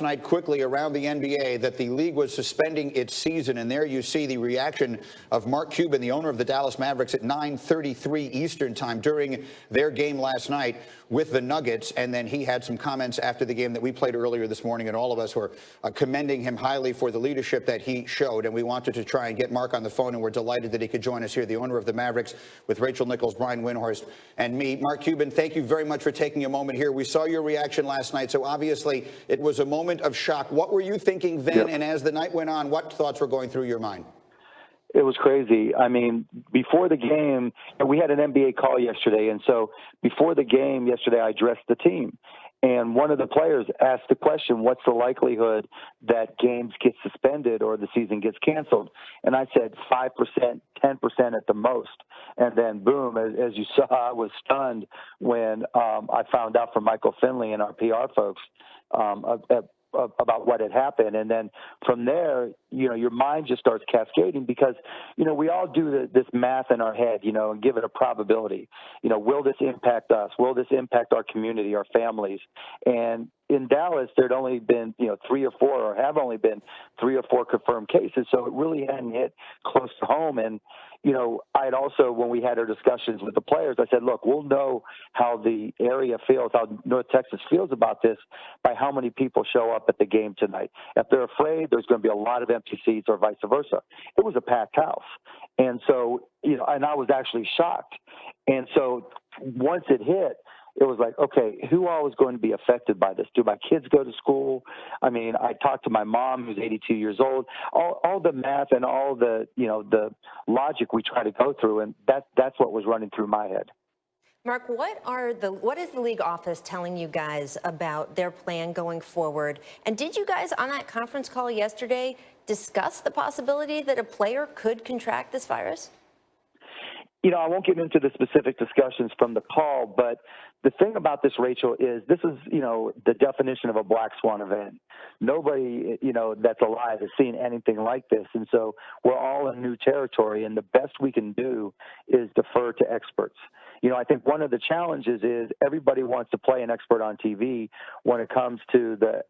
Night quickly around the NBA that the league was suspending its season, and there you see the reaction of Mark Cuban, the owner of the Dallas Mavericks, at 9:33 Eastern time during their game last night with the Nuggets. And then he had some comments after the game that we played earlier this morning, and all of us were commending him highly for the leadership that he showed. And we wanted to try and get Mark on the phone, and we're delighted that he could join us here, the owner of the Mavericks, with Rachel Nichols, Brian Windhorst, and me. Mark Cuban, thank you very much for taking a moment here. We saw your reaction last night, so obviously it was a moment of shock. What were you thinking then, and as the night went on, what thoughts were going through your mind? It was crazy. I mean, before the game, we had an NBA call yesterday, and so before the game yesterday, I addressed the team. And one of the players asked the question, what's the likelihood that games get suspended or the season gets canceled? And I said 5%, 10% at the most. And then, boom, as you saw, I was stunned when I found out from Michael Finley and our PR folks about what had happened. And then from there, your mind just starts cascading because, we all do this math in our head, and give it a probability. Will this impact us? Will this impact our community, our families? And in Dallas, there'd only been, have only been 3 or 4 confirmed cases. So it really hadn't hit close to home. And, I'd also, when we had our discussions with the players, I said, look, we'll know how the area feels, how North Texas feels about this by how many people show up at the game tonight. If they're afraid, there's going to be a lot of empty seats or vice versa. It was a packed house. And so, and I was actually shocked. And so once it hit, it was like, okay, who all is going to be affected by this? Do my kids go to school? I mean, I talked to my mom, who's 82 years old. All the math and all the, the logic we try to go through, and that's what was running through my head. Mark, what is the league office telling you guys about their plan going forward? And did you guys on that conference call yesterday discuss the possibility that a player could contract this virus? I won't get into the specific discussions from the call, but the thing about this, Rachel, is this is, the definition of a black swan event. Nobody, that's alive has seen anything like this. And so we're all in new territory, and the best we can do is defer to experts. I think one of the challenges is everybody wants to play an expert on TV when it comes to the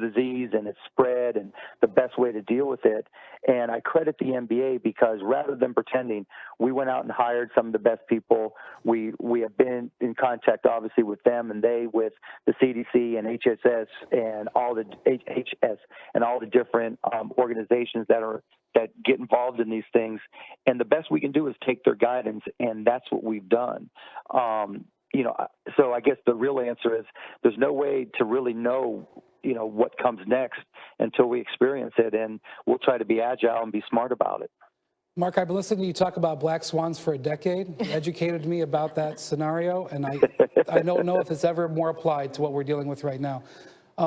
disease and its spread and the best way to deal with it. And I credit the NBA because rather than pretending, we went out and hired some of the best people. We have been in contact, obviously, with them and they with the CDC and HSS and all the HS and all the different organizations that get involved in these things. And the best we can do is take their guidance, and that's what we've done. So I guess the real answer is there's no way to really know, what comes next until we experience it, and we'll try to be agile and be smart about it. Mark, I've been listening to you talk about black swans for a decade. You educated me about that scenario, and I don't know if it's ever more applied to what we're dealing with right now.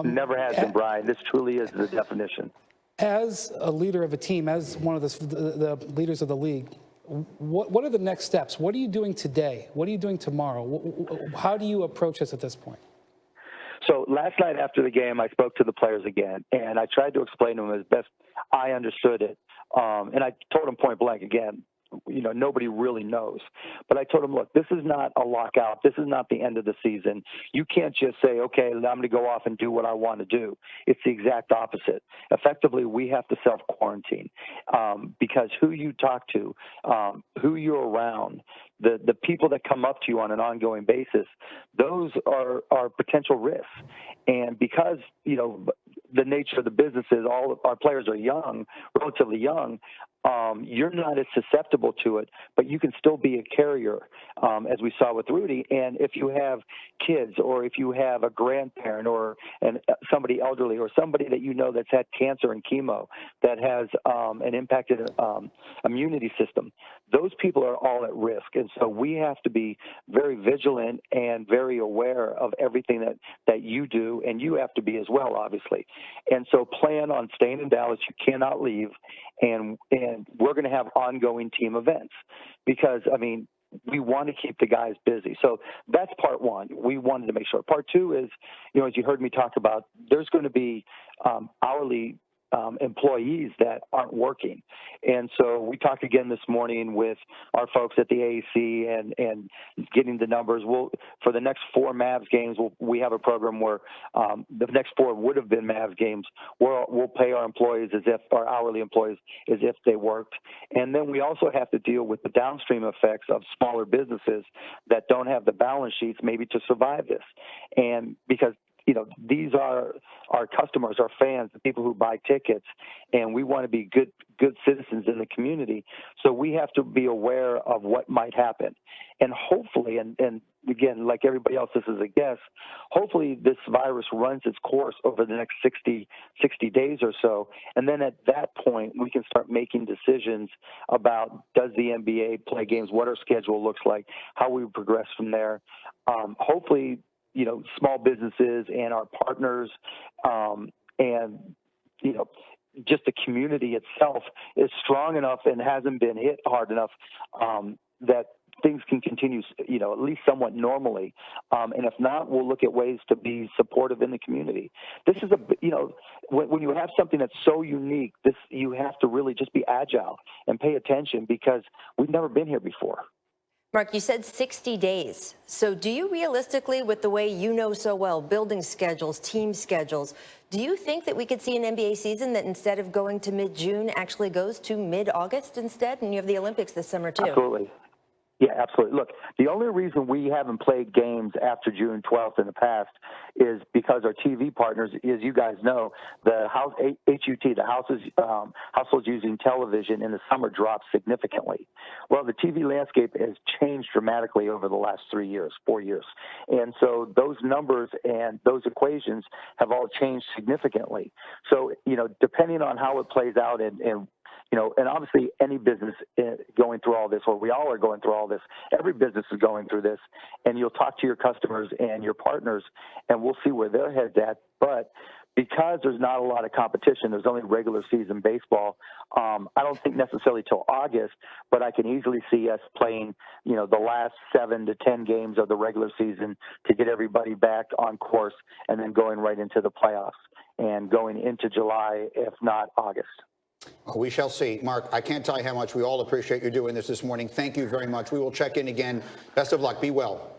Never has been, Brian. This truly is the definition. As a leader of a team, as one of the leaders of the league, what are the next steps? What are you doing today? What are you doing tomorrow? How do you approach this at this point? So last night after the game, I spoke to the players again, and I tried to explain to them as best I understood it. And I told them point blank again, nobody really knows. But I told them, look, this is not a lockout. This is not the end of the season. You can't just say, okay, I'm going to go off and do what I want to do. It's the exact opposite. Effectively, we have to self-quarantine because who you talk to, who you're around, the people that come up to you on an ongoing basis, those are potential risks. And because, the nature of the business is all of our players are young, relatively young, you're not as susceptible to it, but you can still be a carrier, as we saw with Rudy. And if you have kids or if you have a grandparent or somebody elderly or somebody that that's had cancer and chemo that has an impacted immunity system, those people are all at risk. And so we have to be very vigilant and very aware of everything that you do, and you have to be as well, obviously. And so plan on staying in Dallas. You cannot leave. And we're going to have ongoing team events because, we want to keep the guys busy. So that's part one. We wanted to make sure. Part two is, as you heard me talk about, there's going to be hourly employees that aren't working. And so we talked again this morning with our folks at the AAC and getting the numbers. For the next 4 Mavs games, we have a program where the next 4 would have been Mavs games. We'll pay our employees our hourly employees as if they worked. And then we also have to deal with the downstream effects of smaller businesses that don't have the balance sheets maybe to survive this. And because these are our customers, our fans, the people who buy tickets, and we want to be good citizens in the community. So we have to be aware of what might happen. And hopefully, and again, like everybody else, this is a guess, hopefully this virus runs its course over the next 60 days or so. And then at that point, we can start making decisions about, does the NBA play games, what our schedule looks like, how we progress from there. Hopefully, small businesses and our partners and, just the community itself is strong enough and hasn't been hit hard enough that things can continue, at least somewhat normally. And if not, we'll look at ways to be supportive in the community. This is when you have something that's so unique, you have to really just be agile and pay attention because we've never been here before. Mark, you said 60 days. So do you realistically, with the way you know so well, building schedules, team schedules, do you think that we could see an NBA season that instead of going to mid-June actually goes to mid-August instead? And you have the Olympics this summer too. Absolutely. Yeah, absolutely. Look, the only reason we haven't played games after June 12th in the past is because our TV partners, as you guys know, the HUT, the households using television in the summer drops significantly. Well, the TV landscape has changed dramatically over the last 4 years. And so those numbers and those equations have all changed significantly. So, depending on how it plays out and obviously any business going through all this, or we all are going through all this, every business is going through this, and you'll talk to your customers and your partners, and we'll see where their head's at. But because there's not a lot of competition, there's only regular season baseball, I don't think necessarily till August, but I can easily see us playing, the last 7 to 10 games of the regular season to get everybody back on course and then going right into the playoffs and going into July, if not August. We shall see. Mark, I can't tell you how much we all appreciate you doing this morning. Thank you very much. We will check in again. Best of luck. Be well.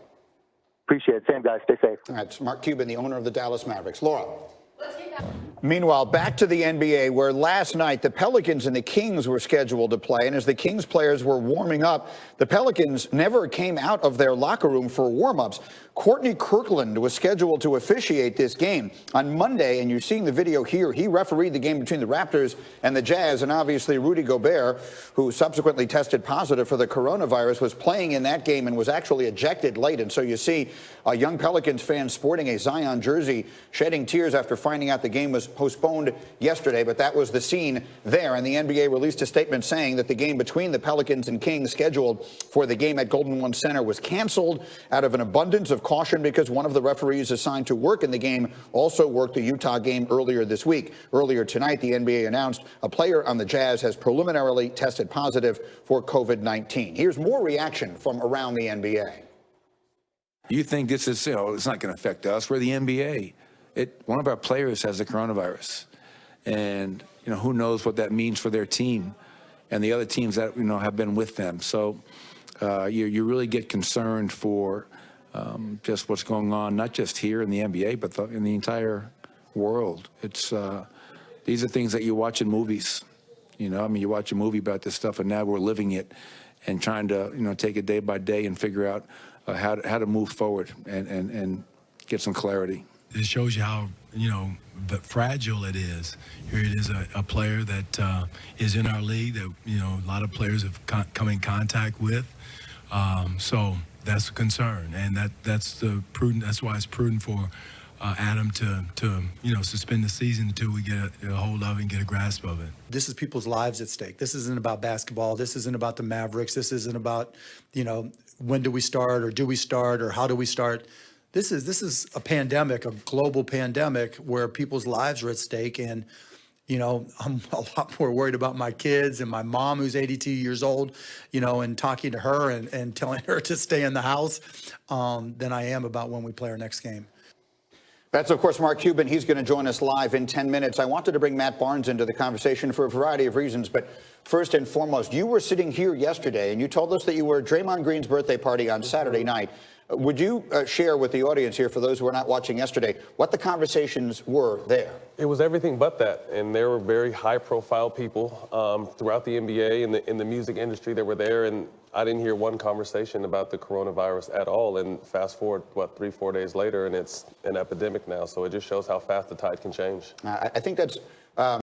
Appreciate it. Same, guys. Stay safe. All right, it's Mark Cuban, the owner of the Dallas Mavericks. Laura. Meanwhile, back to the NBA, where last night the Pelicans and the Kings were scheduled to play. And as the Kings players were warming up, the Pelicans never came out of their locker room for warm-ups. Courtney Kirkland was scheduled to officiate this game on Monday, and you're seeing the video here. He refereed the game between the Raptors and the Jazz, and obviously Rudy Gobert, who subsequently tested positive for the coronavirus, was playing in that game and was actually ejected late. And so you see a young Pelicans fan sporting a Zion jersey, shedding tears after finding out the game was postponed yesterday. But that was the scene there, and the NBA released a statement saying that the game between the Pelicans and Kings scheduled for the game at Golden One Center was canceled out of an abundance of caution because one of the referees assigned to work in the game also worked the Utah game earlier this week. Earlier tonight, the NBA announced a player on the Jazz has preliminarily tested positive for COVID-19. Here's more reaction from around the NBA. You think this is, it's not going to affect us. We're the NBA. One of our players has the coronavirus. And, who knows what that means for their team and the other teams that, have been with them. So you really get concerned for just what's going on, not just here in the NBA, but in the entire world. These are things that you watch in movies. You watch a movie about this stuff, and now we're living it and trying to, take it day by day and figure out how to move forward and get some clarity. It shows you how, fragile it is. Here it is, a player that is in our league that, a lot of players have come in contact with. So that's a concern, and that's the prudent. That's why it's prudent for Adam to suspend the season until we get a hold of it and get a grasp of it. This is people's lives at stake. This isn't about basketball. This isn't about the Mavericks. This isn't about when do we start or do we start or how do we start. This is a pandemic, a global pandemic where people's lives are at stake, and I'm a lot more worried about my kids and my mom, who's 82 years old, and talking to her and telling her to stay in the house than I am about when we play our next game. That's, of course, Mark Cuban. He's going to join us live in 10 minutes. I wanted to bring Matt Barnes into the conversation for a variety of reasons. But first and foremost, you were sitting here yesterday and you told us that you were at Draymond Green's birthday party on Saturday night. Would you share with the audience here, for those who were not watching yesterday, what the conversations were there? It was everything but that. And there were very high-profile people throughout the NBA and in the music industry that were there. And I didn't hear one conversation about the coronavirus at all. And fast forward, 3-4 days later, and it's an epidemic now. So it just shows how fast the tide can change. I think that's